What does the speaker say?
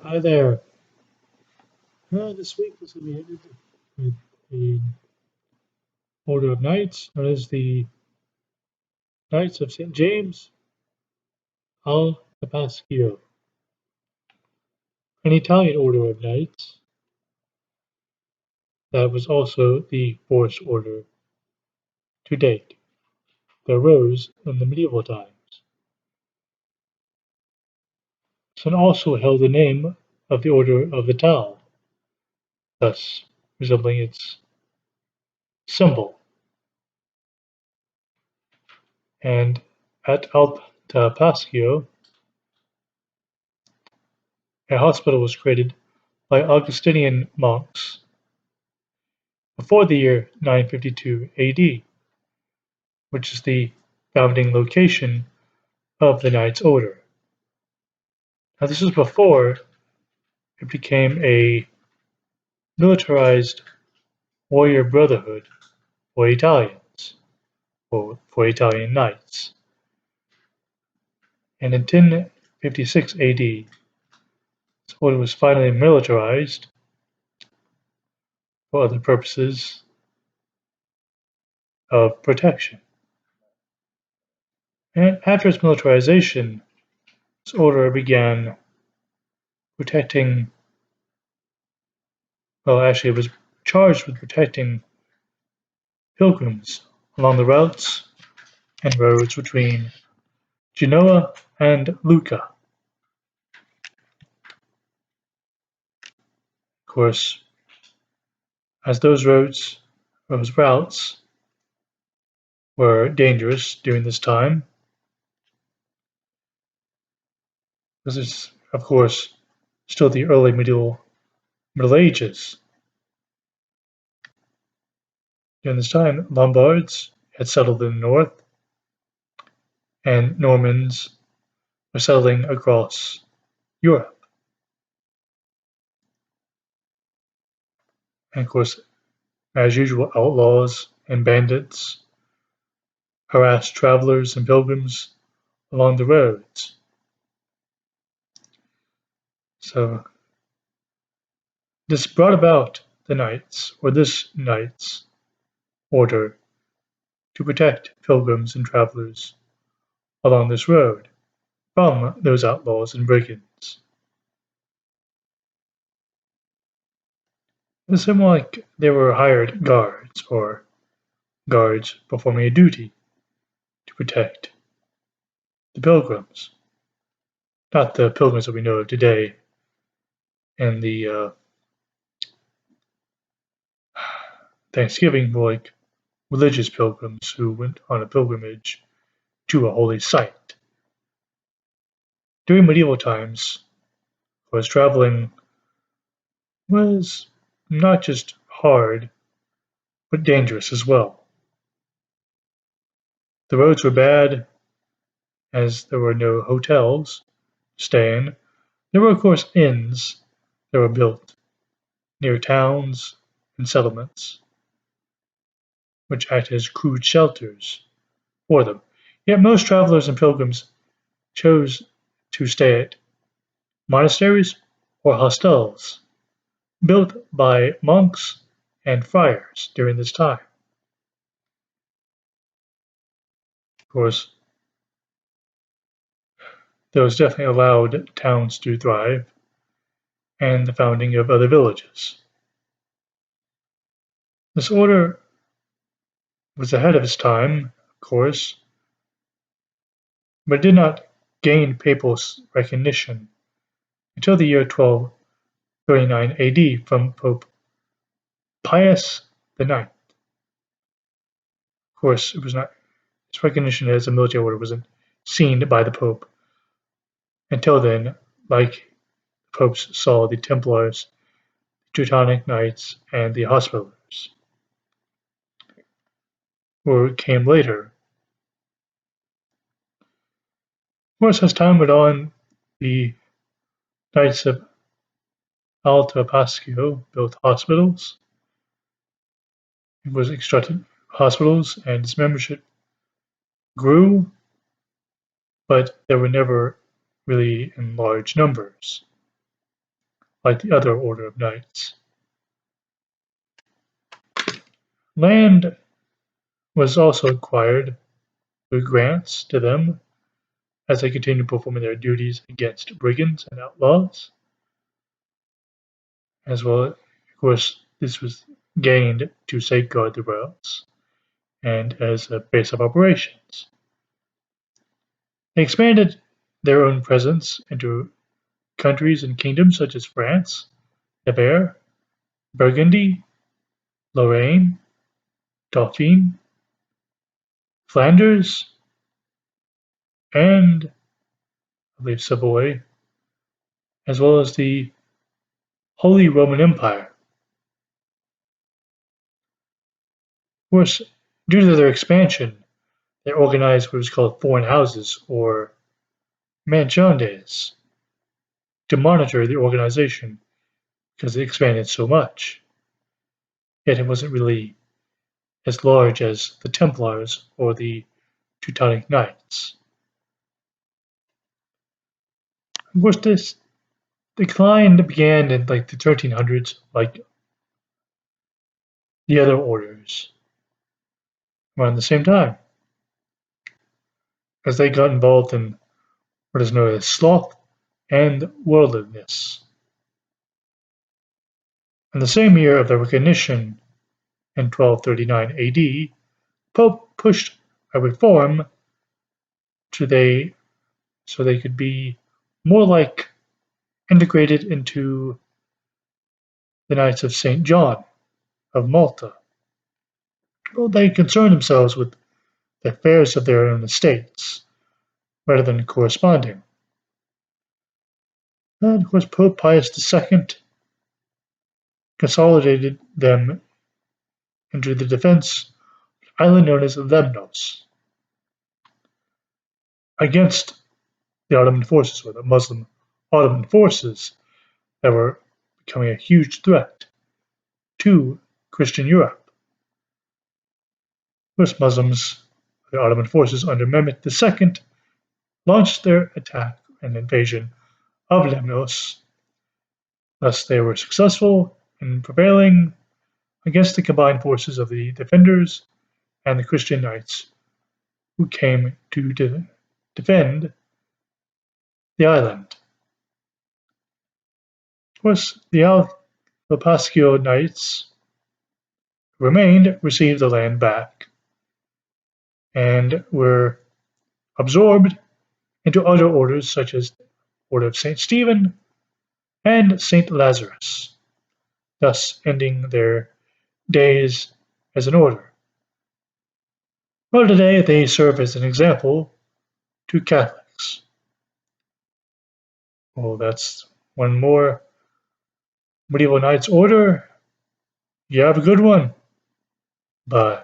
Hi there. This week was going to be headed with the Order of Knights, known as the Knights of St. James Altopascio, an Italian order of knights that was also the fourth order to date that arose in the medieval times. Some also held the name of the Order of the Tau, thus resembling its symbol. And at Altopascio, a hospital was created by Augustinian monks before the year 952 AD, which is the founding location of the Knights Order. Now, this was before it became a militarized warrior brotherhood for Italians, or for Italian knights. And in 1056 AD, this order was finally militarized for other purposes of protection. And after its militarization, this order began protecting, well, actually, it was charged with protecting pilgrims along the routes and roads between Genoa and Lucca. Of course, as those routes were dangerous during this time, this is, of course, still the early Middle Ages. During this time, Lombards had settled in the north, and Normans were settling across Europe. And of course, as usual, outlaws and bandits harassed travelers and pilgrims along the roads. So this brought about the knights, or this knights order, to protect pilgrims and travelers along this road from those outlaws and brigands. It was more like they were hired guards, or guards performing a duty to protect the pilgrims. Not the pilgrims that we know of today and the Thanksgiving, more like religious pilgrims who went on a pilgrimage to a holy site. During medieval times, traveling was not just hard, but dangerous as well. The roads were bad, as there were no hotels to stay in. There were, of course, inns that were built near towns and settlements, which acted as crude shelters for them. Yet most travelers and pilgrims chose to stay at monasteries or hostels, built by monks and friars during this time. Of course, those definitely allowed towns to thrive and the founding of other villages. This order was ahead of its time, of course, but did not gain papal recognition until the year 1239 AD from Pope Pius IX. Of course, it was not its recognition as a military order wasn't seen by the Pope until then, like the popes saw the Templars, Teutonic Knights, and the Hospitallers, who came later. Of course, as time went on, the Knights of Altopascio built hospitals. It was constructed hospitals, and its membership grew, but they were never really in large numbers. like the other order of knights. Land was also acquired through grants to them as they continued performing their duties against brigands and outlaws. As well, of course, this was gained to safeguard the routes and as a base of operations. They expanded their own presence into countries and kingdoms such as France, Navarre, Burgundy, Lorraine, Dauphine, Flanders, and I believe Savoy, as well as the Holy Roman Empire. Of course, due to their expansion, they organized what was called foreign houses or manchones to monitor the organization because it expanded so much. Yet it wasn't really as large as the Templars or the Teutonic Knights. Of course, this decline began in like the 1300s, like the other orders, around the same time, as they got involved in what is known as sloth and worldliness. In the same year of their recognition, in 1239 AD, Pope pushed a reform so they could be more like integrated into the Knights of St. John of Malta. Well, they concerned themselves with the affairs of their own estates rather than corresponding. And of course, Pope Pius II consolidated them into the defense island known as Lemnos against the Ottoman forces, or the Muslim Ottoman forces that were becoming a huge threat to Christian Europe. First, Muslims, the Ottoman forces under Mehmet II, launched their attack and invasion of Lemnos. Thus, they were successful in prevailing against the combined forces of the defenders and the Christian knights who came to defend the island. Of course, the Altopascio knights who remained received the land back and were absorbed into other orders such as the Order of St. Stephen and St. Lazarus, thus ending their days as an order. Well, today they serve as an example to Catholics. Well, that's one more Medieval Knights order. You have a good one. Bye.